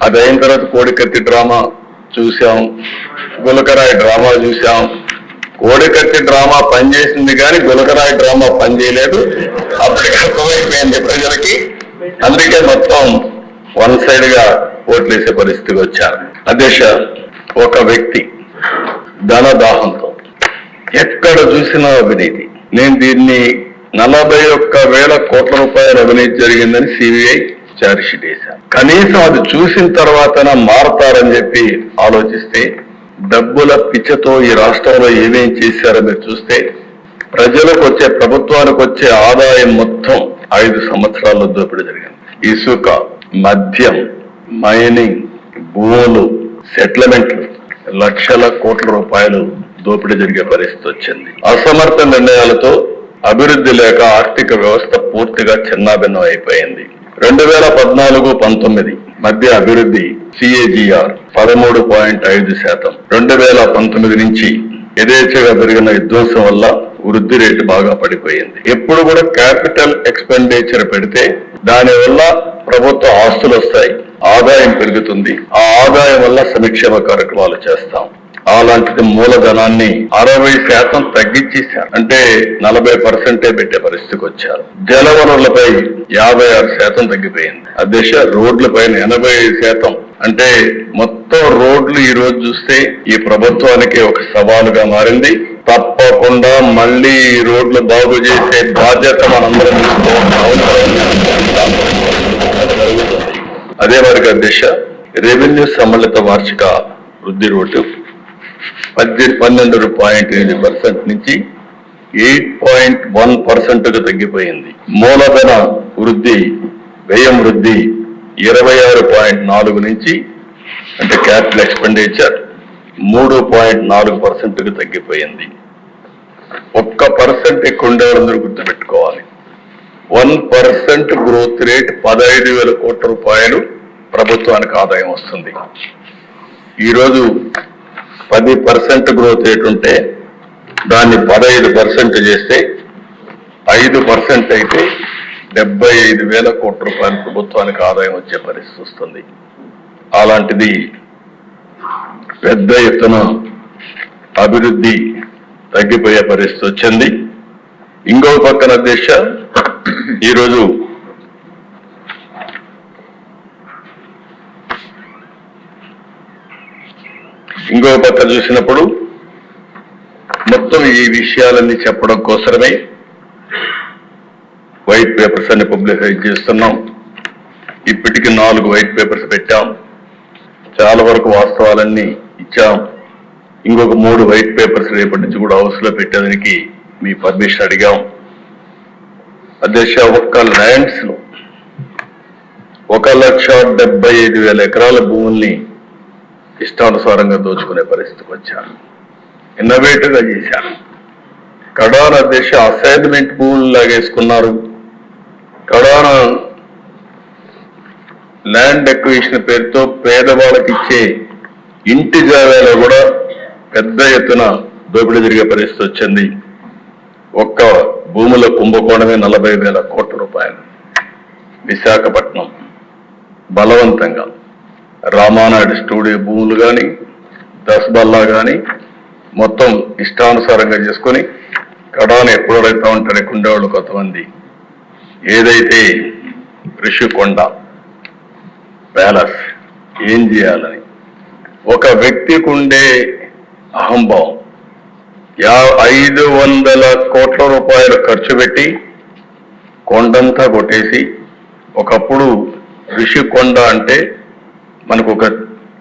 అది అయిన తర్వాత కోడికత్తి డ్రామా చూసాం, గులకరాయి డ్రామా చూసాం. కోడికత్తి డ్రామా పనిచేసింది కానీ గులకరాయి డ్రామా పనిచేయలేదు. అప్పటికి అర్థమైపోయింది ప్రజలకి. అందుకే మొత్తం వన్ సైడ్ గా ఓట్లేసే పరిస్థితికి వచ్చారు. అధ్యక్ష, ఒక వ్యక్తి ధనదాహంతో ఎక్కడ చూసినా అవినీతి. నేను దీన్ని 41,000 కోట్ల రూపాయల అవినీతి జరిగిందని సిబిఐ ఛార్జ్షీట్ వేశాను. కనీసం అది చూసిన తర్వాతన మారతారని చెప్పి ఆలోచిస్తే, డబ్బుల పిచ్చతో ఈ రాష్ట్రంలో ఏమేం చేశారో మీరు చూస్తే, ప్రజలకు వచ్చే, ప్రభుత్వానికి వచ్చే ఆదాయం మొత్తం 5 సంవత్సరాల్లో దోపిడీ జరిగింది. ఇసుక, మద్యం, మైనింగ్, భూములు, సెటిల్మెంట్లు, లక్షల కోట్ల రూపాయలు దోపిడీ జరిగే పరిస్థితి వచ్చింది. అసమర్థ నిర్ణయాలతో అభివృద్ధి లేక ఆర్థిక వ్యవస్థ పూర్తిగా చిన్నాభిన్నం అయిపోయింది. 2014-19 మధ్య అభివృద్ధి CAGR 13.5%. 2019 నుంచి యథేచ్ఛగా పెరిగిన విధ్వంసం వల్ల వృద్ధి రేటు బాగా పడిపోయింది. ఎప్పుడు కూడా క్యాపిటల్ ఎక్స్పెండిచర్ పెడితే దానివల్ల ప్రభుత్వ ఆస్తులు వస్తాయి, ఆదాయం పెరుగుతుంది. ఆ ఆదాయం వల్ల సంక్షేమ కార్యక్రమాలు చేస్తాం. అలాంటిది మూలధనాన్ని 60% తగ్గించేశారు. అంటే 40% పెట్టే పరిస్థితికి వచ్చారు. జలవనరులపై 56% తగ్గిపోయింది. అధ్యక్ష, రోడ్లపైన 85%. అంటే మొత్తం రోడ్లు ఈ రోజు చూస్తే ఈ ప్రభుత్వానికి ఒక సవాలుగా మారింది. తప్పకుండా మళ్ళీ ఈ రోడ్లు బాగు చేసే బాధ్యత మనందరం తీసుకోవాల్సిన అవసరం జరుగుతుంది. అదే వారికి అధ్యక్ష, రెవెన్యూ సమ్మిళిత వార్షిక వృద్ధి రేటు 12.8% నుంచి 8.1% తగ్గిపోయింది. మూలధన వృద్ధి, వ్యయం వృద్ధి 26.4 నుంచి, అంటే క్యాపిటల్ ఎక్స్పెండిచర్ 3.4% తగ్గిపోయింది. 1% ఎక్కువ ఉండేవాళ్ళందరూ గుర్తుపెట్టుకోవాలి. 1% గ్రోత్ రేట్ 15,000 కోట్ల రూపాయలు ప్రభుత్వానికి ఆదాయం వస్తుంది. ఈరోజు 10% గ్రోత్ రేట్ ఉంటే దాన్ని 15% చేస్తే 5% అయితే 75,000 కోట్ల రూపాయలు ప్రభుత్వానికి ఆదాయం వచ్చే పరిస్థితి వస్తుంది. అలాంటిది పెద్ద ఎత్తున అభివృద్ధి తగ్గిపోయే పరిస్థితి వచ్చింది. ఇంకో పక్కన అధ్యక్ష, ఈరోజు ఇంకో పక్క చూసినప్పుడు మొత్తం ఈ విషయాలన్నీ చెప్పడం కోసమే వైట్ పేపర్స్ అన్ని పబ్లిసైజ్ చేస్తున్నాం. ఇప్పటికి 4 వైట్ పేపర్స్ పెట్టాం. చాలా వరకు వాస్తవాలన్నీ ఇచ్చాం. ఇంకొక 3 వైట్ పేపర్స్ రేపటి నుంచి కూడా హౌస్ లో పెట్టేదానికి మీ పర్మిషన్ అడిగాం. అధ్యక్ష, ఒక్క ల్యాండ్స్ లో 1,75,000 ఎకరాల భూముల్ని ఇష్టానుసారంగా దోచుకునే పరిస్థితికి వచ్చారు. ఇన్నోవేటివ్ గా చేశారు. కడాన అధ్యక్ష, అసైన్మెంట్ భూములు లాగేసుకున్నారు. కడాన ల్యాండ్ ఎక్విజిషన్ పేరుతో పేదవాళ్ళకి ఇచ్చే ఇంటి జాగాలో కూడా పెద్ద ఎత్తున దోపిడీ జరిగే పరిస్థితి వచ్చింది. ఒక్క భూముల కుంభకోణమే 40,000 కోట్ల రూపాయలు. విశాఖపట్నం బలవంతంగా రామానాయుడు స్టూడియో భూములు కానీ, దస్బల్లా కానీ మొత్తం ఇష్టానుసారంగా చేసుకొని కడాన ఎప్పుడు రైతా ఉంటారు కుండేవాళ్ళు కొంతమంది. ఏదైతే రిషికొండ ప్యాలెస్ ఏం చేయాలని ఒక వ్యక్తికి ఉండే అహంభావం, 500 కోట్ల రూపాయలు ఖర్చు పెట్టి కొండంతా కొట్టేసి, ఒకప్పుడు రిషికొండ అంటే మనకు ఒక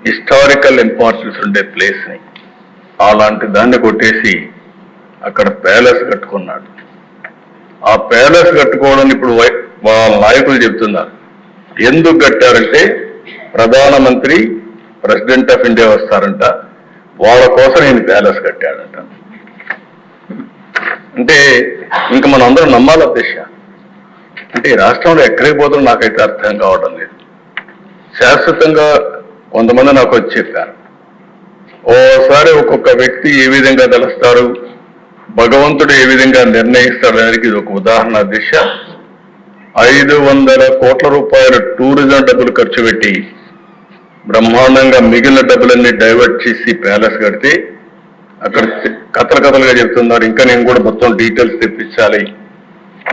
హిస్టారికల్ ఇంపార్టెన్స్ ఉండే ప్లేస్ ని, అలాంటి దాన్ని కొట్టేసి అక్కడ ప్యాలెస్ కట్టుకున్నాడు. ఆ ప్యాలెస్ కట్టుకోవడం ఇప్పుడు వాళ్ళ నాయకులు చెప్తున్నారు. ఎందుకు కట్టారంటే ప్రధానమంత్రి, ప్రెసిడెంట్ ఆఫ్ ఇండియా వస్తారంట, వాళ్ళ కోసం నేను ప్యాలెస్ కట్టాడంట. అంటే ఇంకా మనం అందరం నమ్మాలి అధ్యక్ష. అంటే ఈ రాష్ట్రంలో ఎక్కడికి పోతుందో నాకైతే అర్థం కావడం లేదు. శాశ్వతంగా కొంతమంది నాకు వచ్చి చెప్పారు, ఓసారి ఒక్కొక్క వ్యక్తి ఏ విధంగా తెలుస్తారు, భగవంతుడు ఏ విధంగా నిర్ణయిస్తాడు అనేది ఇది ఒక ఉదాహరణ అధ్యక్ష. 500 కోట్ల రూపాయలు టూరిజం డబ్బులు ఖర్చు పెట్టి బ్రహ్మాండంగా మిగిలిన డబ్బులన్నీ డైవర్ట్ చేసి ప్యాలెస్ కడితే అక్కడ కథలుగా చెప్తున్నారు. ఇంకా నేను కూడా మొత్తం డీటెయిల్స్ తెప్పించాలి,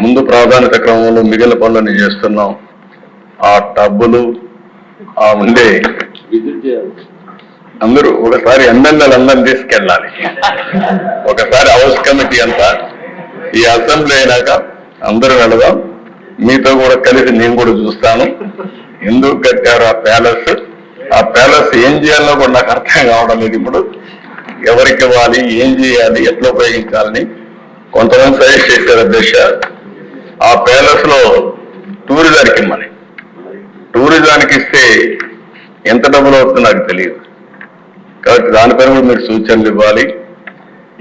ముందు ప్రాధాన్యత క్రమంలో మిగిలిన పనులన్నీ చేస్తున్నాం. ఆ డబ్బులు ఆ ఉండే అందరూ ఒకసారి ఎమ్మెల్యేలు అందరిని తీసుకెళ్ళాలి. ఒకసారి హౌస్ కమిటీ అంతా ఈ అసెంబ్లీ అయినాక అందరూ వెళదాం. మీతో కూడా కలిసి నేను కూడా చూస్తాను ఎందుకు కట్టారు ఆ ప్యాలెస్ ఏం చేయాలో కూడా నాకు అర్థం కావడం లేదు. ఇప్పుడు ఎవరికి ఇవ్వాలి, ఏం చేయాలి, ఎట్లా ఉపయోగించాలని కొంతమంది సజెస్ట్ చేశారు అధ్యక్ష. ఆ ప్యాలెస్ లో టూరిజానికి ఇమ్మని. టూరిజానికి ఇస్తే ఎంత డబ్బులు అవుతుందో నాకు తెలియదు కాబట్టి దానిపైన కూడా మీరు సూచనలు ఇవ్వాలి.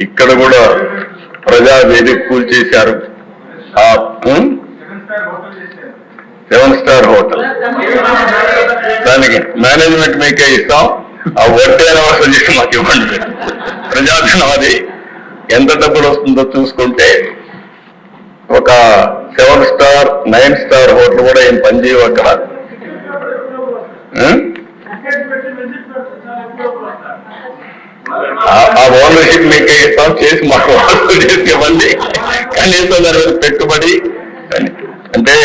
ఇక్కడ కూడా ప్రజావేదిక కూల్చేశారు. ఆ 7 స్టార్ హోటల్ దానికి మేనేజ్మెంట్ మీకే ఇస్తాం. ఆ వడ్డైన వసూలు చేసి మాకు ఇవ్వండి. ప్రజాధనం అది ఎంత డబ్బులు వస్తుందో చూసుకుంటే ఒక 7 స్టార్ 9 స్టార్ హోటల్ కూడా ఏం పనిచేయవు అక్కడ. ఆ ఓనర్షిప్ మీకే ఇస్తాం, చేసి మాకు వసూలు చేసి ఇవ్వండి. కనీసం దాని మీద పెట్టుబడి అంటే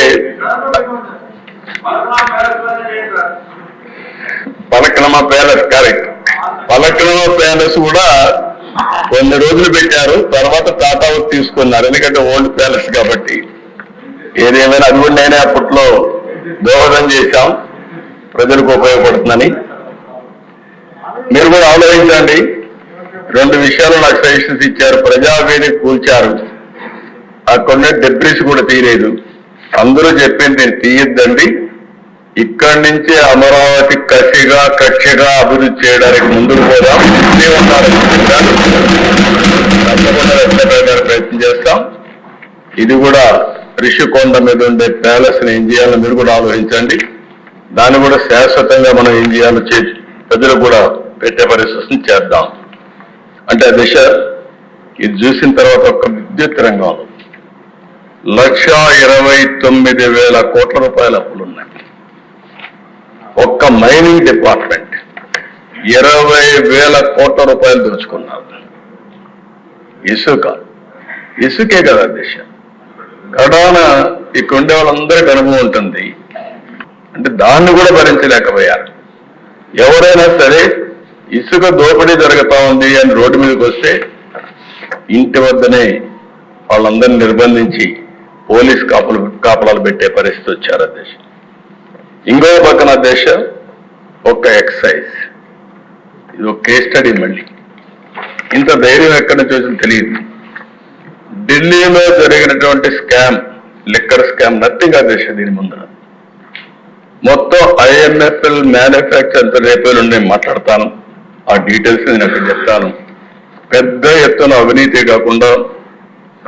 పలక్నమా ప్యాలెస్ కరెక్ట్. పలక్నమా ప్యాలెస్ కూడా కొన్ని రోజులు పెట్టారు, తర్వాత టాటా తీసుకున్నారు. ఎందుకంటే ఓల్డ్ ప్యాలెస్ కాబట్టి. ఏదేమైనా అది కూడా నేనే అప్పట్లో దోహదం చేశాం, ప్రజలకు ఉపయోగపడుతుందని. మీరు కూడా ఆలోచించండి. 2 విషయాలు నాకు సజెషన్స్ ఇచ్చారు. ప్రజావేదిక కూల్చారు, అక్కడ డెబ్రిస్ కూడా తీయలేదు. అందరూ చెప్పింది తీయద్దండి, ఇక్కడి నుంచి అమరావతి కక్షగా అభివృద్ధి చేయడానికి ముందుకు పోదాం, తప్పకుండా ప్రయత్నం చేస్తాం. ఇది కూడా రిషికొండ మీద ఉండే ప్యాలెస్ ని ఏం చేయాలో మీరు కూడా ఆలోచించండి. దాన్ని కూడా శాశ్వతంగా మనం ఏం చేయాలో ప్రజలకు కూడా పెట్టే పరిస్థితిని చేద్దాం. అంటే దిశ ఇది చూసిన తర్వాత ఒక విద్యుత్ రంగంలో 1,29,000 కోట్ల రూపాయల అప్పులున్నాయి. ఒక్క మైనింగ్ డిపార్ట్మెంట్ 20,000 కోట్ల రూపాయలు దోచుకున్నారు. ఇసుకే కదా దిశ. కడాన ఇక్కడ ఉండే వాళ్ళందరికీ అనుభవం ఉంటుంది. అంటే దాన్ని కూడా భరించలేకపోయారు. ఎవరైనా సరే ఇసుక దోపిడీ జరుగుతా ఉంది అని రోడ్డు మీదకి వస్తే ఇంటి వద్దనే వాళ్ళందరినీ నిర్బంధించి పోలీస్ కాపలాలు పెట్టే పరిస్థితి వచ్చారు అధ్యక్ష. ఇంకో పక్కన అధ్యక్ష ఒక ఎక్సైజ్, ఇది ఒక కేస్ స్టడీ. మళ్ళీ ఇంత ధైర్యం ఎక్కడి నుంచి వచ్చిందో తెలియదు. ఢిల్లీలో జరిగినటువంటి స్కామ్, లిక్కర్ స్కామ్ నథింగ్ అధ్యక్ష. దీని ముందర మొత్తం IMFL మ్యానుఫ్యాక్చర్ అంత రేపేలు నేను మాట్లాడతాను, ఆ డీటెయిల్స్ నేను అక్కడ చెప్తాను. పెద్ద ఎత్తున అవినీతి కాకుండా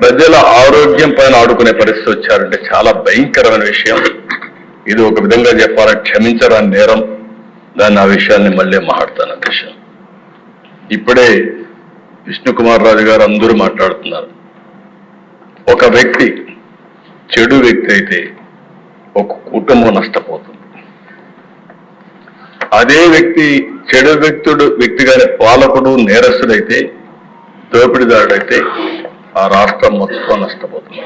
ప్రజల ఆరోగ్యం పైన ఆడుకునే పరిస్థితి వచ్చారంటే చాలా భయంకరమైన విషయం. ఇది ఒక విధంగా చెప్పాలని క్షమించరాని నేరం. దాన్ని ఆ విషయాన్ని మళ్ళీ మాట్లాడతాను అధ్యక్ష. ఇప్పుడే విష్ణుకుమార్ రాజు గారు అందరూ మాట్లాడుతున్నారు. ఒక వ్యక్తి చెడు వ్యక్తి అయితే ఒక కుటుంబం నష్టపోతుంది. అదే వ్యక్తి చెడు వ్యక్తిగానే పాలకుడు నేరస్తుడైతే, దోపిడీదారుడైతే ఆ రాష్ట్రం మొత్తం నష్టపోతుంది.